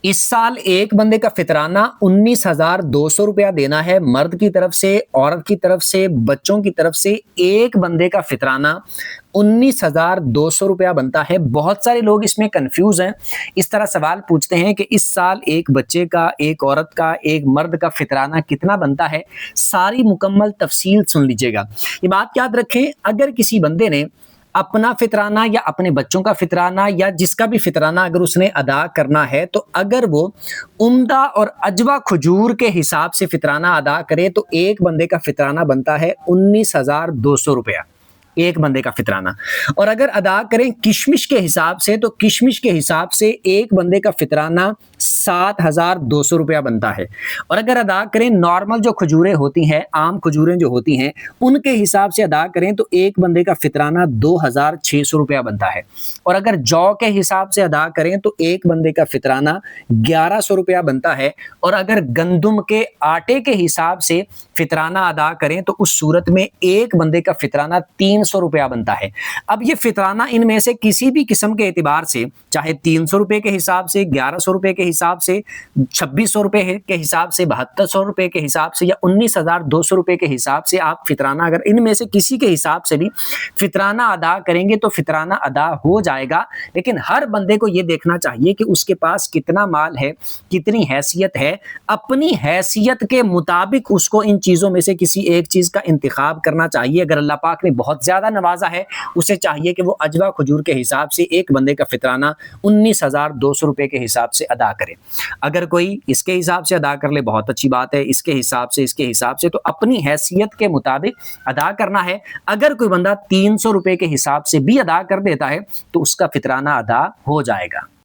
इस साल एक बंदे का फितराना 19,200 रुपया देना है। मर्द की तरफ से, औरत की तरफ से, बच्चों की तरफ से एक बंदे का फितराना 19,200 रुपया बनता है। बहुत सारे लोग इसमें कंफ्यूज हैं, इस तरह सवाल पूछते हैं कि इस साल एक बच्चे का, एक औरत का, एक मर्द का फितराना कितना बनता है। सारी मुकम्मल तफसील सुन लीजिएगा। ये बात याद रखें, अगर किसी बंदे ने अपना फितराना या अपने बच्चों का फितराना या जिसका भी फितराना अगर उसने अदा करना है, तो अगर वो उम्दा और अजवा खजूर के हिसाब से फितराना अदा करे तो एक बंदे का फितराना बनता है 19,200 रुपया, एक बंदे का फितराना। और अगर अदा करें किशमिश के हिसाब से, तो किशमिश के हिसाब से एक बंदे का फितराना 7,200 रुपया बनता है। और अगर अदा करें नॉर्मल जो खजूरें होती हैं, आम खजूरें जो होती हैं, उनके हिसाब से अदा करें तो एक बंदे का फितराना 2,600 रुपया बनता है। और अगर जौ के हिसाब से अदा करें तो एक बंदे का फितराना 1,100 रुपया बनता है। और अगर गंदुम के आटे के हिसाब से फितराना अदा करें तो उस सूरत में एक बंदे का फितराना 300 रुपया बनता है। अब ये फितराना इनमें से किसी भी किस्म के एतबार से, चाहे 300 रुपए के हिसाब से, 1,100 रुपए के हिसाब से, 2,600 रुपए के हिसाब से, 7,200 रुपए के हिसाब से या 19,200 रुपए के हिसाब से आप फितराना अगर इनमें से किसी के हिसाब से भी फितराना अदा करेंगे तो फितराना अदा हो जाएगा। लेकिन हर बंदे को ये देखना चाहिए कि उसके पास कितना माल है, कितनी हैसियत है। अपनी हैसियत के मुताबिक उसको इन चीज़ों में से किसी एक चीज़ का इंतखाब करना चाहिए। अगर अल्लाह पाक ने बहुत ज़्यादा नवाजा है, उसे चाहिए कि वो अजवा खजूर के हिसाब से एक बंदे का फितराना 19,200 रुपए के हिसाब से अदा करे। अगर कोई इसके हिसाब से अदा कर ले, बहुत अच्छी बात है। इसके हिसाब से तो अपनी हैसियत के मुताबिक अदा करना है। अगर कोई बंदा 300 रुपए के हिसाब से भी अदा कर देता है तो उसका फितराना अदा हो जाएगा।